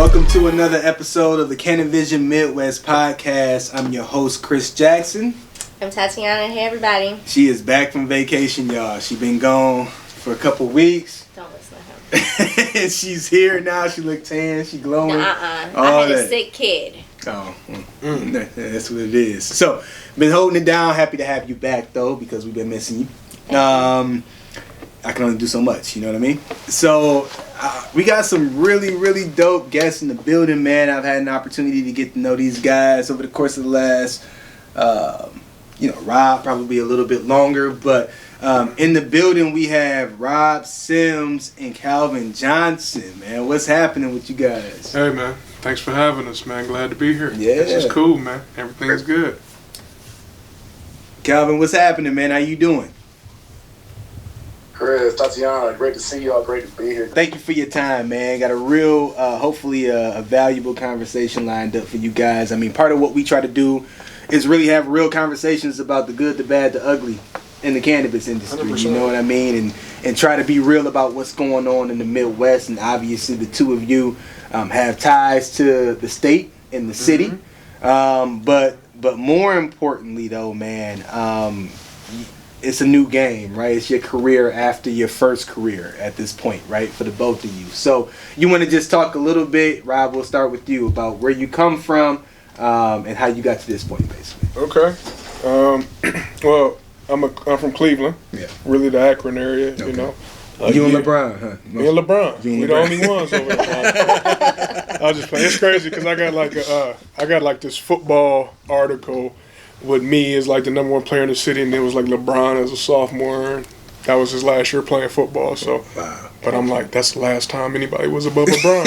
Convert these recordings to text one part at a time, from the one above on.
Welcome to another episode of the CANiVISION Midwest podcast. I'm your host, Chris Jackson. I'm Tatiana. Hey, everybody. She is back from vacation, y'all. She been gone for a couple weeks. Don't listen to him. She's here now. She look tan. She glowing. I had a sick kid. Oh, that's what it is. So, been holding it down. Happy to have you back, though, because we've been missing you. I can only do so much, you know what I mean? So, we got some really, really dope guests in the building, man. I've had an opportunity to get to know these guys over the course of the last, Rob probably a little bit longer. But in the building, we have Rob Sims and Calvin Johnson, man. What's happening with you guys? Hey, man. Thanks for having us, man. Glad to be here. Yeah. This is cool, man. Everything's good. Calvin, what's happening, man? How you doing? Chris, Tatiana, great to see y'all. Great to be here. Thank you for your time, man. Got a real, hopefully a valuable conversation lined up for you guys. I mean, part of what we try to do is really have real conversations about the good, the bad, the ugly in the cannabis industry. 100%. You know what I mean? And try to be real about what's going on in the Midwest. And obviously, the two of you have ties to the state and the city. But more importantly, though, man, it's a new game, right? It's your career after your first career at this point, right? For the both of you. So you want to just talk a little bit, Rob, we'll start with you, about where you come from and how you got to this point, basically. Okay. Well, I'm from Cleveland. Yeah. Really the Akron area, Okay. you know. You and LeBron, huh? Me and LeBron. You and We the only ones over there. I was just playing. It's crazy because I got like this football article with me as like the number one player in the city, and it was like LeBron as a sophomore. And that was his last year playing football. So, Wow. but I'm like, that's the last time anybody was above LeBron.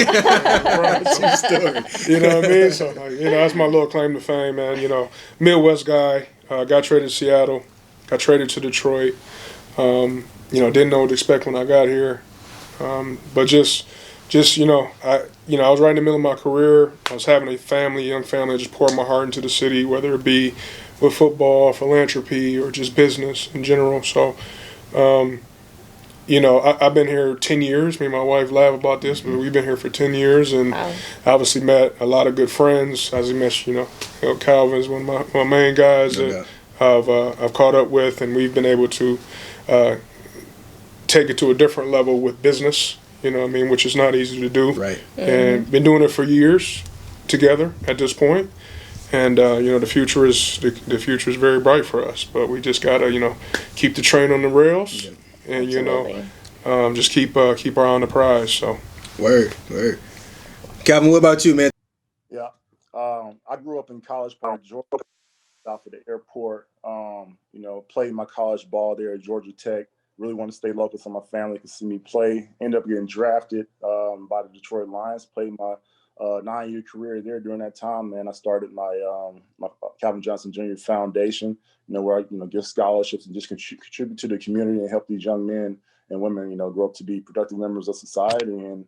You know what I mean? So, like, that's my little claim to fame, man. You know, Midwest guy. Got traded to Seattle. Got traded to Detroit. Didn't know what to expect when I got here. But just I was right in the middle of my career. I was having a young family. I just poured my heart into the city, whether it be with football, philanthropy, or just business in general. So, I've been here 10 years. Me and my wife laugh about this, but we've been here for 10 years, and obviously met a lot of good friends. As you mentioned, Calvin is one of my main guys that I've caught up with, and we've been able to take it to a different level with business. You know what I mean, which is not easy to do. Right. And been doing it for years together at this point. And the future is very bright for us. But we just gotta keep the train on the rails, and just keep our eye on the prize. So. Word. Calvin, what about you, man? Yeah. I grew up in College Park, Georgia, south of the airport. Played my college ball there at Georgia Tech. Really want to stay local so my family can see me play. Ended up getting drafted by the Detroit Lions. Played my 9-year career there. During that time, man, I started my Calvin Johnson Jr. Foundation, where I give scholarships and just contribute to the community and help these young men and women, grow up to be productive members of society. And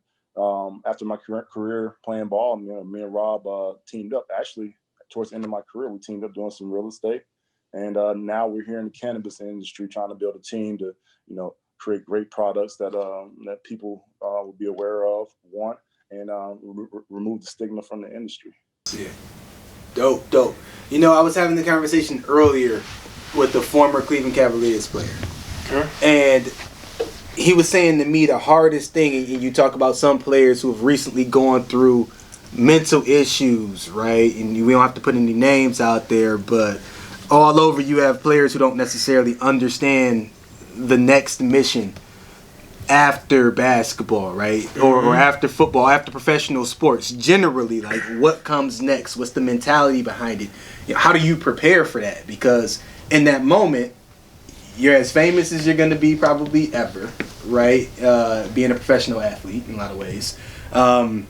after my career playing ball, me and Rob teamed up. Actually, towards the end of my career, we teamed up doing some real estate. And now we're here in the cannabis industry trying to build a team to, create great products that people will be aware of, want, and remove the stigma from the industry. Yeah. Dope. I was having the conversation earlier with the former Cleveland Cavaliers player. Okay. And he was saying to me the hardest thing, and you talk about some players who have recently gone through mental issues, right? And we don't have to put any names out there, but all over you have players who don't necessarily understand the next mission after basketball, right? Or after football, after professional sports. Generally, like, what comes next? What's the mentality behind it? How do you prepare for that? Because in that moment, you're as famous as you're going to be probably ever, right? Being a professional athlete in a lot of ways. And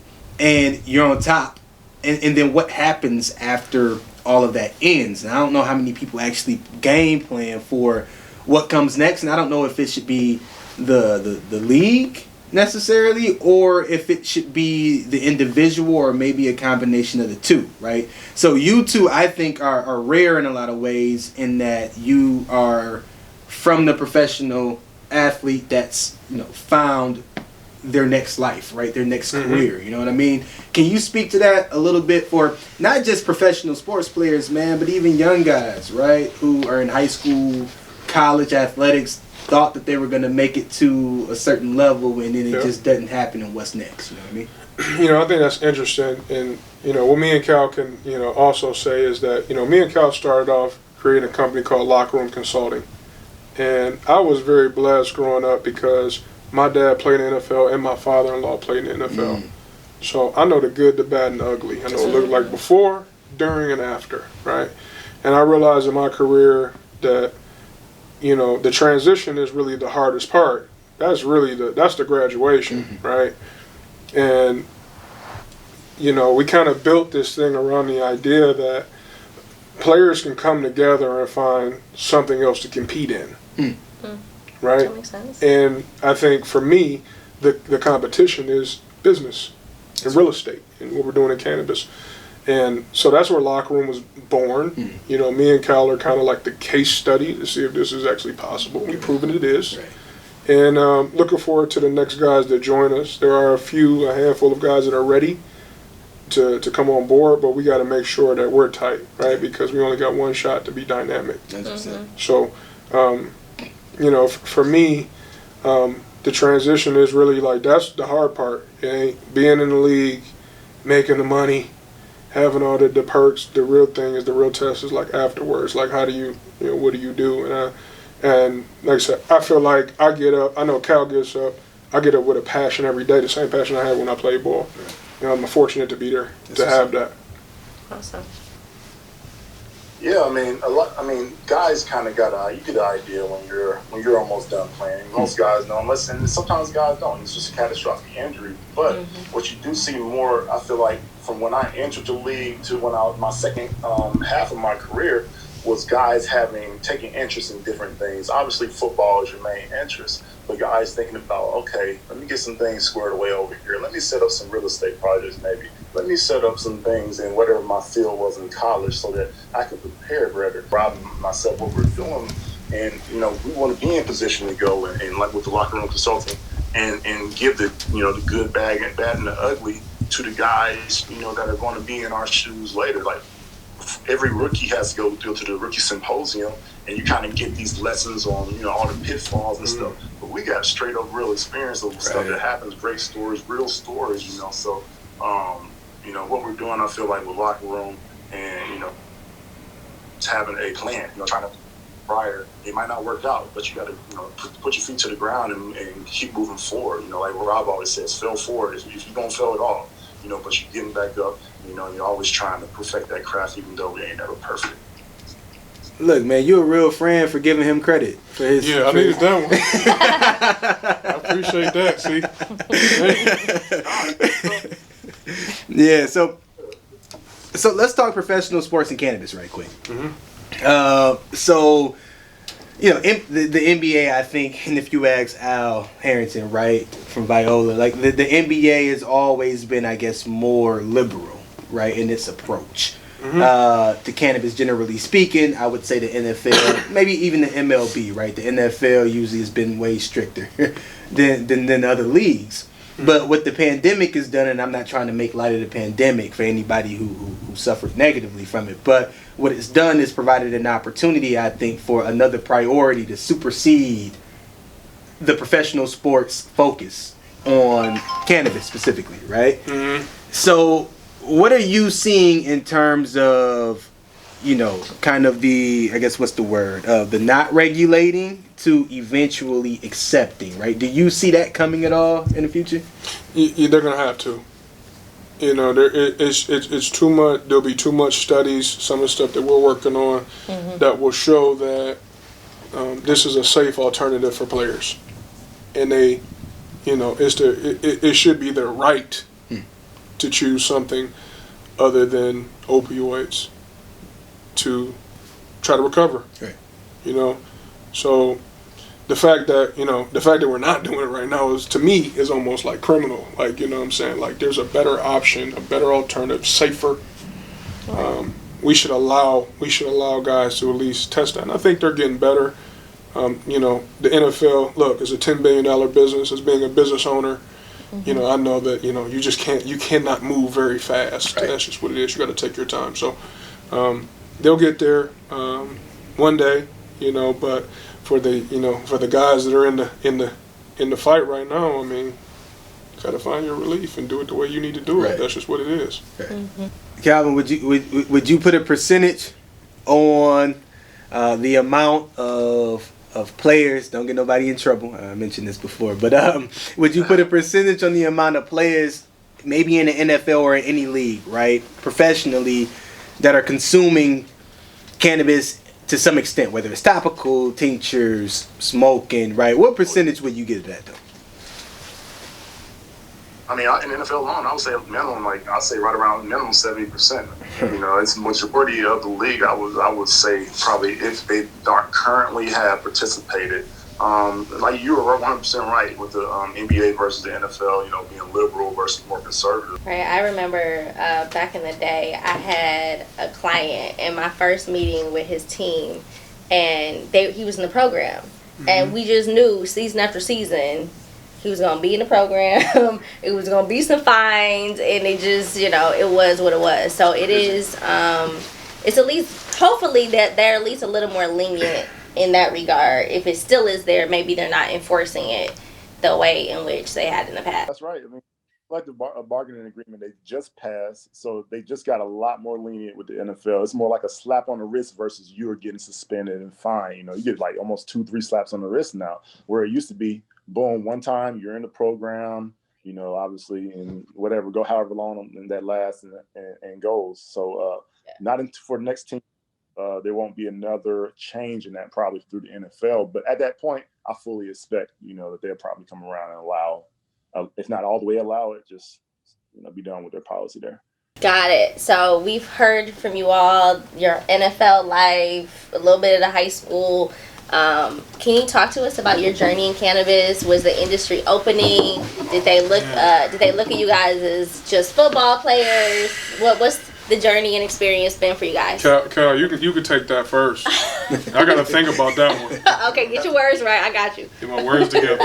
you're on top. And then what happens after all of that ends? And I don't know how many people actually game plan for what comes next, and I don't know if it should be the league necessarily, or if it should be the individual, or maybe a combination of the two, right? So you two, I think, are rare in a lot of ways, in that you are from the professional athlete that's found their next life, right? Their next career, you know what I mean? Can you speak to that a little bit for not just professional sports players, man, but even young guys, right? Who are in high school, college athletics, thought that they were going to make it to a certain level and then it just doesn't happen, and what's next, you know what I mean? You know, I think that's interesting. And, you know, what me and Cal can, you know, also say is that, you know, me and Cal started off creating a company called Locker Room Consulting. And I was very blessed growing up because my dad played in the NFL and my father-in-law played in the NFL. So I know the good, the bad, and the ugly. I know what it looked like before, during, and after, right? And I realized in my career that, you know, the transition is really the hardest part. That's really that's the graduation, right? And, you know, we kind of built this thing around the idea that players can come together and find something else to compete in, right? That makes sense. And I think for me, the competition is business and real estate and what we're doing in cannabis. And so that's where Locker Room was born. You know, me and Cal are kind of like the case study to see if this is actually possible. We've proven it is. Right. And looking forward to the next guys that join us. There are a handful of guys that are ready to come on board, but we got to make sure that we're tight, right? Because we only got one shot to be dynamic. So, you know, for me, the transition is really like, that's the hard part. It ain't being in the league, making the money, having all the perks. The real thing is, the real test is like afterwards. Like, how do you know, what do you do? And like I said, I feel like I get up, I know Cal gets up, I get up with a passion every day, the same passion I had when I played ball. You know, I'm fortunate to be there, to have that. Awesome. Yeah, I mean, guys kind of you get an idea when you're almost done playing. Most guys know, and sometimes guys don't. It's just a catastrophic injury. But what you do see more, I feel like, from when I entered the league to when I was my second half of my career, was guys taking interest in different things. Obviously, football is your main interest, but guys thinking about, okay, let me get some things squared away over here. Let me set up some real estate projects, maybe. Let me set up some things in whatever my field was in college, so that I could prepare better. Rob and myself, what we're doing, and you know, we want to be in position to go and like with the Locker Room Consulting, and give the the good, bad, and the ugly to the guys that are going to be in our shoes later. Like, every rookie has to go to the rookie symposium, and you kind of get these lessons on all the pitfalls and stuff. But we got straight up real experience of stuff that happens, great stories, real stories. So what we're doing, I feel like with Locker Room, and just having a plan. Trying to prior, it might not work out, but you got to put your feet to the ground and keep moving forward. Like what Rob always says, fail forward. If you don't fail at all, but you're getting back up. You're always trying to perfect that craft, even though we ain't ever perfect. Look, man, you're a real friend for giving him credit for his. Yeah, I needed that one. I appreciate that. See. Yeah, so let's talk professional sports and cannabis right quick. So, the NBA, I think, and if you ask Al Harrington, right, from Viola, like the NBA has always been, I guess, more liberal, right, in its approach to cannabis. Generally speaking, I would say the NFL, maybe even the MLB, right. The NFL usually has been way stricter than other leagues. But what the pandemic has done, and I'm not trying to make light of the pandemic for anybody who suffered negatively from it, but what it's done is provided an opportunity, I think, for another priority to supersede the professional sports focus on cannabis specifically, right? So what are you seeing in terms of, kind of the, I guess, what's the word, the not regulating to eventually accepting, right? Do you see that coming at all in the future? They're going to have to. It's too much. There'll be too much studies, some of the stuff that we're working on, that will show that this is a safe alternative for players. And they, it should be their right to choose something other than opioids to try to recover. Right. So the fact that we're not doing it right now is, to me, is almost like criminal. Like, what I'm saying? Like, there's a better option, a better alternative, safer. We should allow guys to at least test that. And I think they're getting better. The NFL, look, is a $10 billion business. As being a business owner, You know, I know that, you know, you cannot move very fast. Right. That's just what it is. You got to take your time. So they'll get there one day, you know, but for the guys that are in the fight right now, I mean, got to find your relief and do it the way you need to do it. Right. That's just what it is. Right. Calvin, would you put a percentage on the amount of players? Don't get nobody in trouble. I mentioned this before, but would you put a percentage on the amount of players, maybe in the NFL or in any league, right, professionally, that are consuming cannabis to some extent, whether it's topical, tinctures, smoking, right? What percentage would you give that though? I mean, in the NFL alone, I would say minimum, I'd say right around minimum 70%. You know, it's majority of the league. I would say probably if they don't currently have participated. Like you were 100% right with the NBA versus the NFL. You know, being liberal versus more conservative. Right. I remember back in the day, I had a client in my first meeting with his team, and he was in the program, and we just knew season after season. He was going to be in the program. It was going to be some fines. And it just, you know, it was what it was. So it is, it's at least, hopefully that they're at least a little more lenient in that regard. If it still is there, maybe they're not enforcing it the way in which they had in the past. That's right. I mean, collective bargaining agreement, they just passed. So they just got a lot more lenient with the NFL. It's more like a slap on the wrist versus you are getting suspended and fined. You know, you get like almost 2-3 slaps on the wrist now, where it used to be, boom, one time you're in the program, you know, obviously, and whatever, go however long and that lasts and goes. So not for the next team, there won't be another change in that probably through the NFL. But at that point, I fully expect, you know, that they'll probably come around and allow, if not all the way allow it, just, you know, be done with their policy there. Got it. So we've heard from you all, your NFL life, a little bit of the high school. Can you talk to us about your journey in cannabis? Was the industry opening? Did they look at you guys as just football players? What's the journey and experience been for you guys? Cal, you can take that first. I got to think about that one. Okay, get your words right. I got you. Get my words together.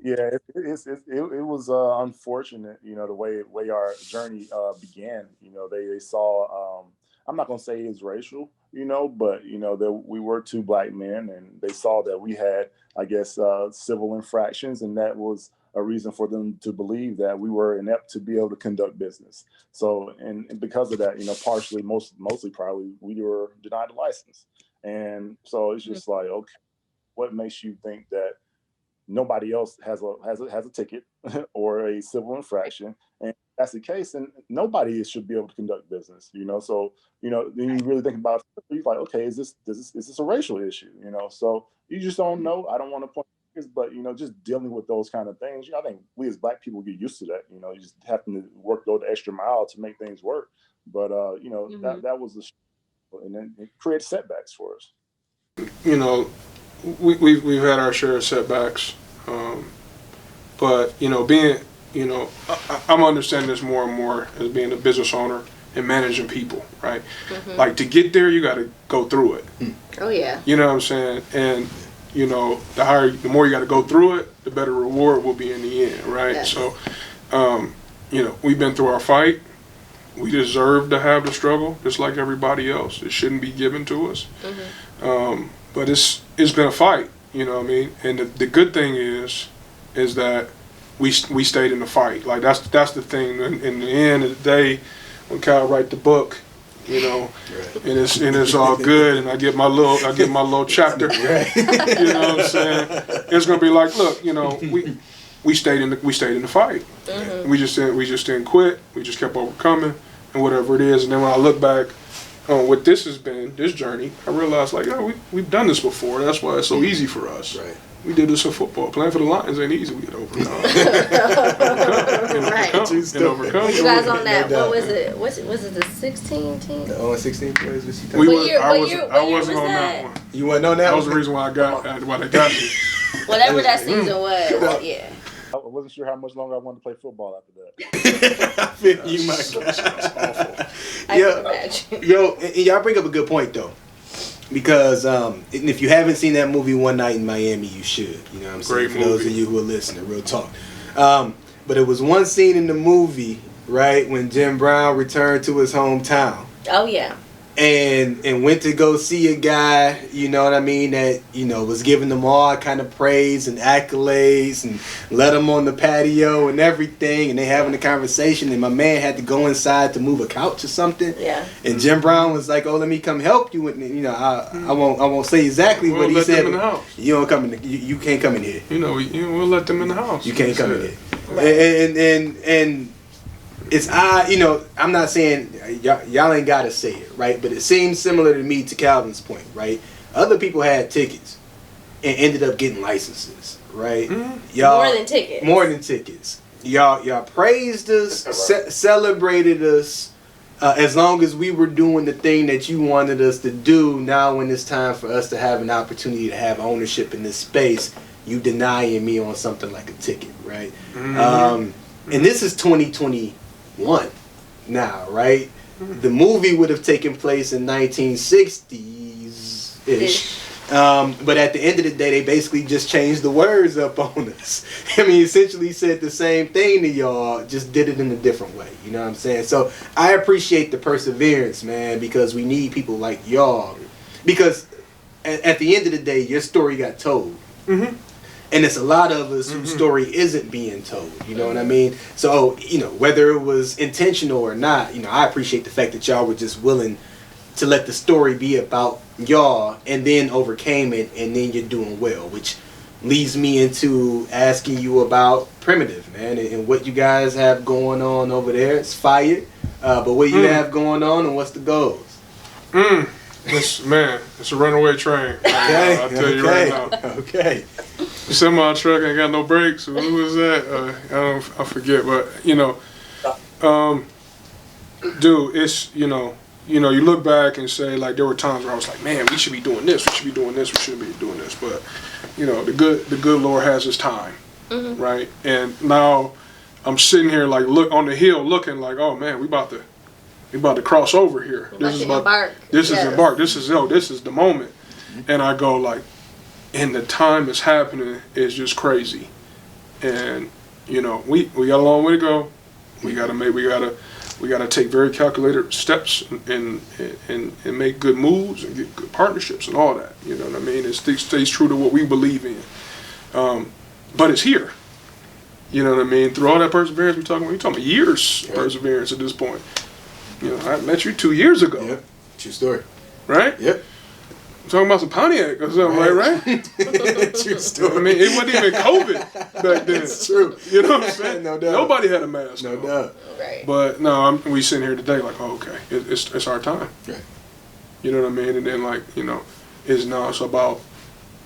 Yeah, it was unfortunate, you know, the way our journey began. You know, they saw. I'm not gonna say it's racial, you know, but you know that we were 2 black men, and they saw that we had, I guess, civil infractions, and that was a reason for them to believe that we were inept to be able to conduct business. So, and because of that, you know, partially, mostly probably, we were denied a license, and so it's just like, okay, what makes you think that nobody else has a ticket or a civil infraction? And if that's the case, then nobody should be able to conduct business, you know? So, you know, then you really think about it, you're like, okay, is this a racial issue? You know, so you just don't know. I don't want to point fingers, but, you know, just dealing with those kind of things, you know, I think we as black people get used to that, you know, you just have to go the extra mile to make things work. But, you know, that was and then it created setbacks for us. You know, we've had our share of setbacks, but you know, I'm understanding this more and more as being a business owner and managing people, right? Like to get there, you got to go through it. Oh yeah. You know what I'm saying? And you know, the more you got to go through it, the better reward will be in the end, right? Yes. So, you know, we've been through our fight. We deserve to have the struggle, just like everybody else. It shouldn't be given to us. But it's been a fight, you know what I mean? And the good thing is that we stayed in the fight. Like that's the thing. In the end of the day, when Kyle write the book, you know, and it's all good, and I get my little chapter. You know what I'm saying? It's gonna be like, look, you know, we stayed in the fight. We just didn't quit. We just kept overcoming and whatever it is. And then when I look back on what this has been, this journey, I realized like, oh, we've done this before. That's why it's so easy for us. Right. We did this in football. Playing for the Lions ain't easy. We get overcome. Overcome. You guys on that? What was it? Was it the 16 team? The 0-16 players. I wasn't on that one. You wasn't on that? That was the reason why they got me. Whatever that season was, yeah. I wasn't sure how much longer I wanted to play football after that. I feel you, my God. I can imagine. Yo, and y'all bring up a good point though, because if you haven't seen that movie One Night in Miami, you should. You know what I'm saying? For those of you who are listening, real talk. But it was one scene in the movie, right, when Jim Brown returned to his hometown. Oh yeah. And went to go see a guy, you know what I mean, that, you know, was giving them all kind of praise and accolades and let them on the patio and everything, and they having a conversation, and my man had to go inside to move a couch or something. Yeah. And Jim Brown was like, "Oh, let me come help you." And, you know, I won't say exactly what he said. Them in the house. You don't come in. You can't come in here. You know, we'll let them in the house. You can't come in here. Right. And it's you know, I'm not saying y'all ain't gotta say it, right? But it seems similar to me to Calvin's point, right? Other people had tickets and ended up getting licenses, right? Mm-hmm. Y'all more than tickets. Y'all praised us, celebrated us, as long as we were doing the thing that you wanted us to do. Now, when it's time for us to have an opportunity to have ownership in this space, you denying me on something like a ticket, right? Mm-hmm. And this is 2021 now, right? The movie would have taken place in 1960s ish, but at the end of the day, they basically just changed the words up on us. I mean, essentially said the same thing to y'all, just did it in a different way. You know what I'm saying? So I appreciate the perseverance, man, because we need people like y'all. Because at the end of the day, your story got told. Mm-hmm. And it's a lot of us whose story isn't being told. You know what I mean? So, you know, whether it was intentional or not, you know, I appreciate the fact that y'all were just willing to let the story be about y'all and then overcame it, and then you're doing well, which leads me into asking you about Primitive, man, and what you guys have going on over there. It's fire. But what you have going on and what's the goals? It's a runaway train. Okay. I'll tell you right now. Okay. Semi truck ain't got no brakes. Who was that? I forget, but you know, dude, it's you look back and say like there were times where I was like, man, we should be doing this, we should be doing this, we should be doing this, but you know, the good Lord has His time, right? And now I'm sitting here like look on the hill, looking like, oh man, we about to cross over here. This is embark. This is the moment, and I go like. And the time is happening is just crazy, and you know we got a long way to go. We gotta take very calculated steps and make good moves and get good partnerships and all that. You know what I mean? It stays true to what we believe in, but it's here. You know what I mean? Through all that perseverance we're talking about years perseverance at this point. You know, I met you 2 years ago. Yep, true story. Right? Yep. Talking about some Pontiac or something, right? True story. I mean, it wasn't even COVID back then. It's true. You know what I'm saying? No doubt. Nobody had a mask. No doubt. Right. But no, we sitting here today like, oh, okay, it's our time. Right. You know what I mean? And then like, you know, it's about,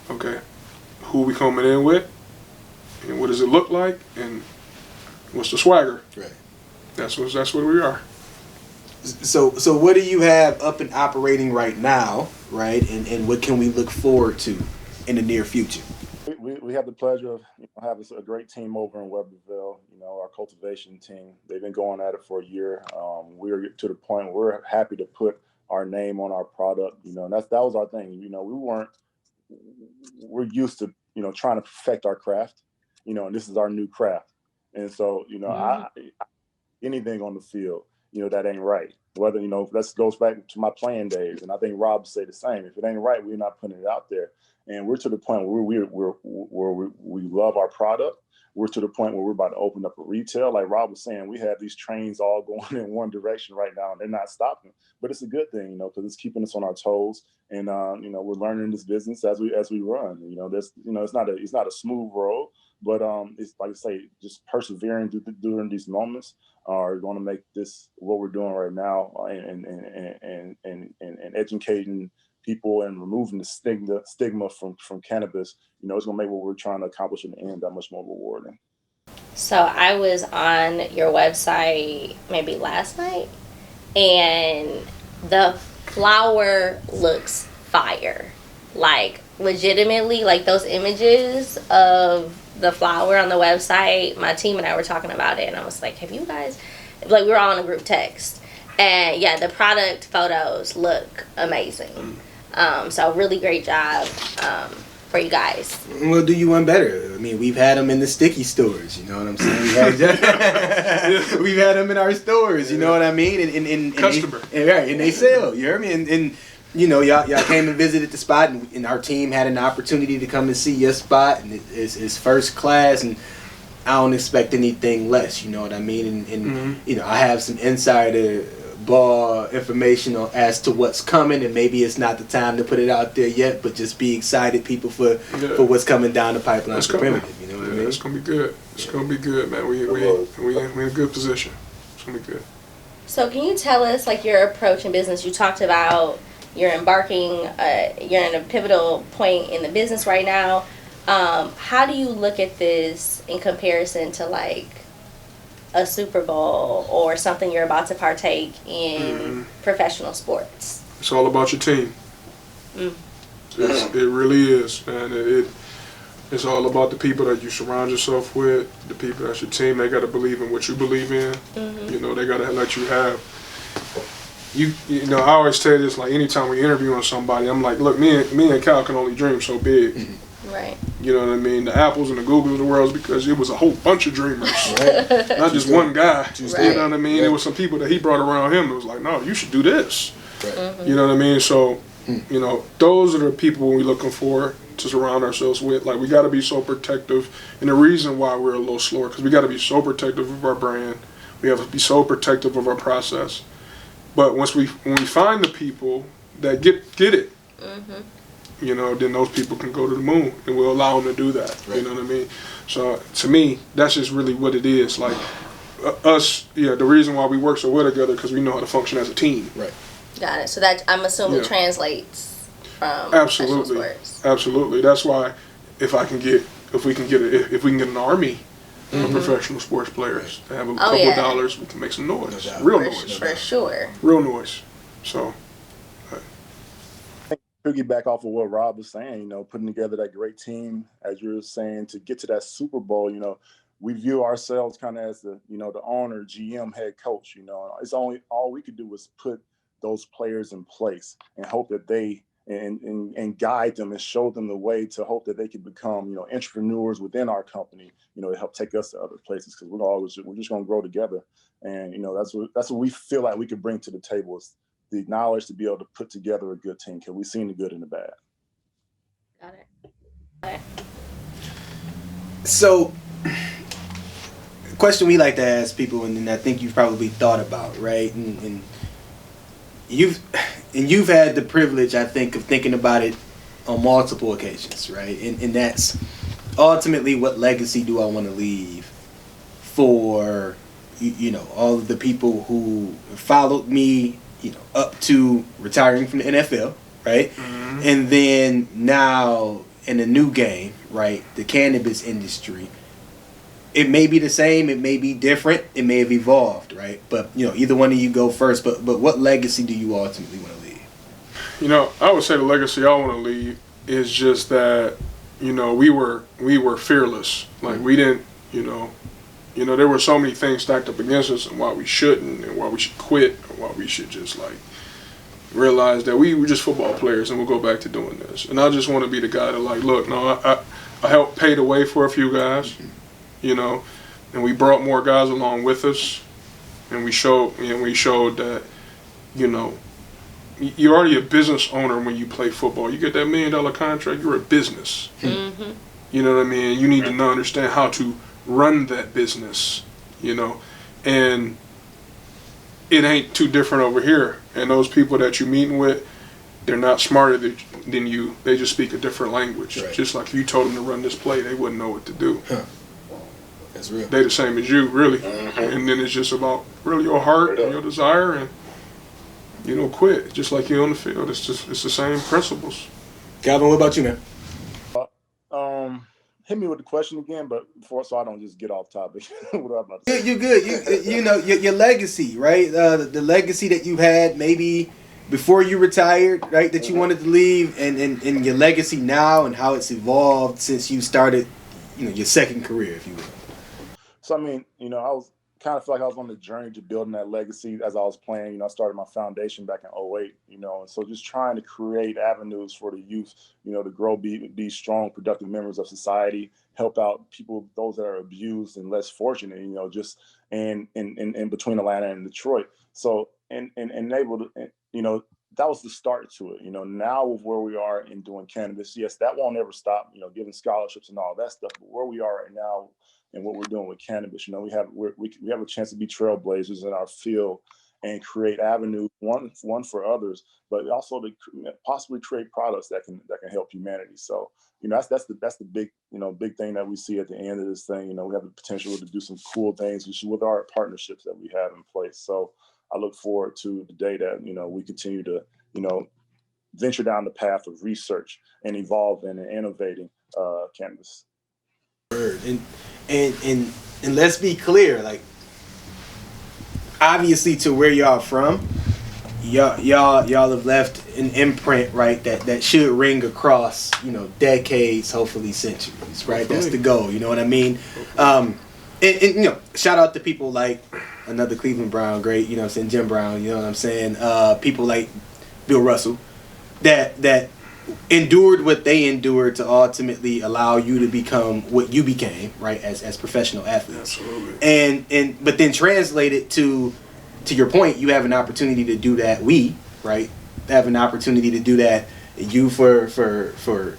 okay, who we coming in with, and what does it look like, and what's the swagger? Right. That's what we are. So what do you have up and operating right now, right? And what can we look forward to in the near future? We have the pleasure of having a great team over in Weberville. You know, our cultivation team. They've been going at it for a year. We're to the point where we're happy to put our name on our product. You know, and that was our thing. You know, we're used to trying to perfect our craft. You know, and this is our new craft. And so anything on the field. That ain't right. Whether, that goes back to my playing days. And I think Rob would say the same. If it ain't right, we're not putting it out there. And we're to the point where we love our product. We're to the point where we're about to open up a retail. Like Rob was saying, we have these trains all going in one direction right now, and they're not stopping. But it's a good thing, because it's keeping us on our toes. And, we're learning this business as we run. It's not a smooth road. But it's like I say, just persevering during these moments are going to make this what we're doing right now, and educating people and removing the stigma from cannabis. It's going to make what we're trying to accomplish in the end that much more rewarding. So I was on your website maybe last night, and the flower looks fire. Like legitimately, like those images of the flower on the website, my team and I were talking about it, and I was like, have you guys, like, we were all in a group text, and yeah, the product photos look amazing. So really great job for you guys? We'll do you one better. I mean, we've had them in the sticky stores. You know what I'm saying? We've had them in our stores. You know what I mean? And Customer. And they sell. You hear me? And you know, y'all came and visited the spot, and our team had an opportunity to come and see your spot, and it's first class, and I don't expect anything less. You know what I mean? And you know, I have some insider ball information as to what's coming, and maybe it's not the time to put it out there yet, but just be excited, people, for what's coming down the pipeline for Primitive. You know what I mean? It's gonna be good. It's gonna be good, man. We in a good position. It's gonna be good. So can you tell us, like, your approach in business? You talked about you're embarking, you're in a pivotal point in the business right now. How do you look at this in comparison to, like, a Super Bowl or something you're about to partake in professional sports? It's all about your team. It really is, man. It's all about the people that you surround yourself with, the people that's your team. They got to believe in what you believe in. You know, they got to let you have. You know, I always tell you this, like, anytime we interviewing somebody, I'm like, look, me and Cal can only dream so big. Right. You know what I mean? The Apples and the Googles of the world, because it was a whole bunch of dreamers. Not just one guy. You know what I mean? There was some people that he brought around him that was like, no, you should do this. You know what I mean? So, you know, those are the people we're looking for to surround ourselves with. Like, we got to be so protective. And the reason why we're a little slower, because we got to be so protective of our brand. We have to be so protective of our process. But when we find the people that get it, you know, then those people can go to the moon, and we'll allow them to do that. You know what I mean? So to me, that's just really what it is. Like, us, the reason why we work so well together, because we know how to function as a team. Right. Got it. So that, I'm assuming, translates from Absolutely. sports. Absolutely. That's why if we can get an army of professional sports players to have a couple of dollars, we can make some noise. Real noise. For sure. Real noise. So. Piggyback off of what Rob was saying, you know, putting together that great team, as you were saying, to get to that Super Bowl, you know, we view ourselves kind of as the, you know, the owner, GM, head coach. You know, it's all we could do was put those players in place and hope that they and guide them and show them the way to hope that they can become, you know, entrepreneurs within our company, you know, to help take us to other places, because we're just going to grow together. And, you know, that's what we feel like we could bring to the table, is the knowledge to be able to put together a good team, because we've seen the good and the bad. Got it. So, a question we like to ask people, and I think you've probably thought about, right? And you've had the privilege, I think, of thinking about it on multiple occasions, right? And that's ultimately, what legacy do I want to leave for, you know, all of the people who followed me, you know, up to retiring from the NFL, right? And then now in a new game, right? The cannabis industry. It may be the same, it may be different, it may have evolved, right? But, you know, either one of you go first, but what legacy do you ultimately want to leave? You know, I would say the legacy I want to leave is just that, you know, we were fearless. Like, we didn't, you know, there were so many things stacked up against us, and why we shouldn't, and why we should quit, and why we should just, like, realize that we were just football players, and we'll go back to doing this. And I just want to be the guy that, like, look, no, I helped pay the way for a few guys, you know, and we brought more guys along with us, and we showed that, you know, you're already a business owner when you play football. You get that $1 million contract, you're a business. You know what I mean? You need to understand how to run that business, you know, and it ain't too different over here. And those people that you're meeting with, they're not smarter than you. They just speak a different language. Right. Just like if you told them to run this play, they wouldn't know what to do. That's real. They the same as you, really. And then it's just about really your heart and your desire, and, you know, quit. Just like you on the field. It's the same principles. Calvin, what about you, man? Hit me with the question again, but so I don't just get off topic. What am I about to say? You're good. You know, your legacy, right? The legacy that you had maybe before you retired, right? That you wanted to leave, and your legacy now, and how it's evolved since you started, you know, your second career, if you will. So, I mean, you know, I was kind of feel like I was on the journey to building that legacy as I was playing. You know, I started my foundation back in '08, you know, and so just trying to create avenues for the youth, you know, to grow, be strong, productive members of society, help out people, those that are abused and less fortunate, you know, just in between Atlanta and Detroit. So, and able to, you know, that was the start to it. You know, now with where we are in doing cannabis, yes, that won't ever stop, you know, giving scholarships and all that stuff. But where we are right now and what we're doing with cannabis, you know, we have a chance to be trailblazers in our field and create avenues, one for others, but also to possibly create products that can help humanity. So, you know, that's the big, you know, big thing that we see at the end of this thing. You know, we have the potential to do some cool things with our partnerships that we have in place. So I look forward to the day that, you know, we continue to, you know, venture down the path of research and evolving and innovating cannabis. And let's be clear, like, obviously to where y'all from, y'all have left an imprint, right, that should ring across, you know, decades, hopefully centuries, right? That's the goal, you know what I mean? And you know, shout out to people like another Cleveland Brown, great, you know what I'm saying, Jim Brown, you know what I'm saying? People like Bill Russell that endured what they endured to ultimately allow you to become what you became, right, as professional athletes. Absolutely. And but then translate it to your point, you have an opportunity to do that. We, right, have an opportunity to do that. You for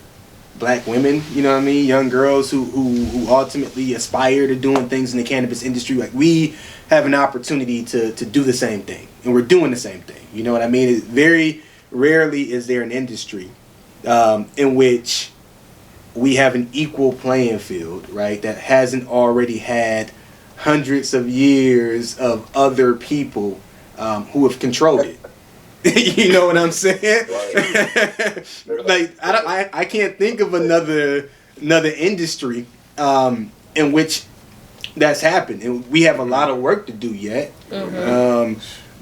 black women, you know what I mean, young girls who ultimately aspire to doing things in the cannabis industry. Like, we have an opportunity to do the same thing, and we're doing the same thing. You know what I mean? It very rarely is there an industry in which we have an equal playing field, right, that hasn't already had hundreds of years of other people who have controlled it. You know what I'm saying? Like, I can't think of another industry in which that's happened, and we have a lot of work to do yet.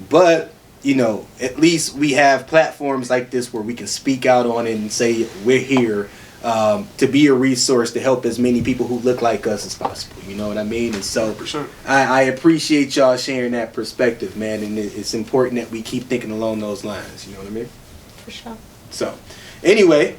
But you know, at least we have platforms like this where we can speak out on it and say we're here to be a resource to help as many people who look like us as possible. You know what I mean? And so I appreciate y'all sharing that perspective, man. And it's important that we keep thinking along those lines. You know what I mean? For sure. So anyway,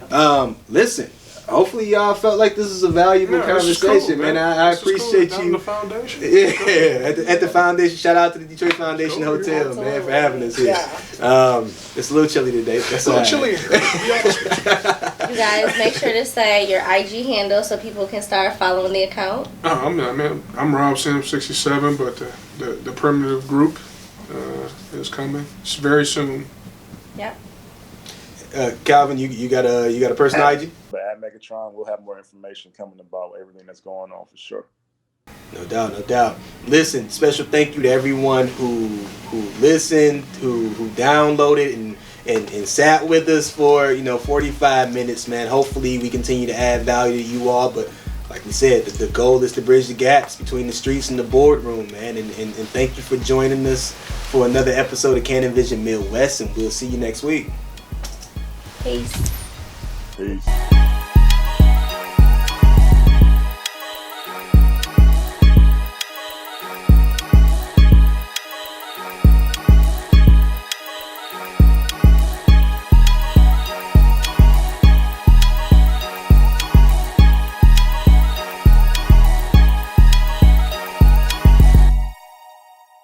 listen. Hopefully y'all felt like this is a valuable conversation, cool, man. I appreciate you. The foundation. Yeah, at the foundation. Shout out to the Detroit Foundation Hotel, man, for having us here. Yeah. It's a little chilly today. That's a little chilly. You guys make sure to say your IG handle so people can start following the account. I'm Rob Sim 67, but the primitive group is coming. It's very soon. Yep. Calvin, you got a personal IG? But at Megatron, we'll have more information coming about everything that's going on for sure. No doubt. Listen, special thank you to everyone who listened, who downloaded and sat with us for 45 minutes, man. Hopefully we continue to add value to you all, but like we said, the goal is to bridge the gaps between the streets and the boardroom, man. And thank you for joining us for another episode of CANiVISION Midwest, and we'll see you next week. Peace.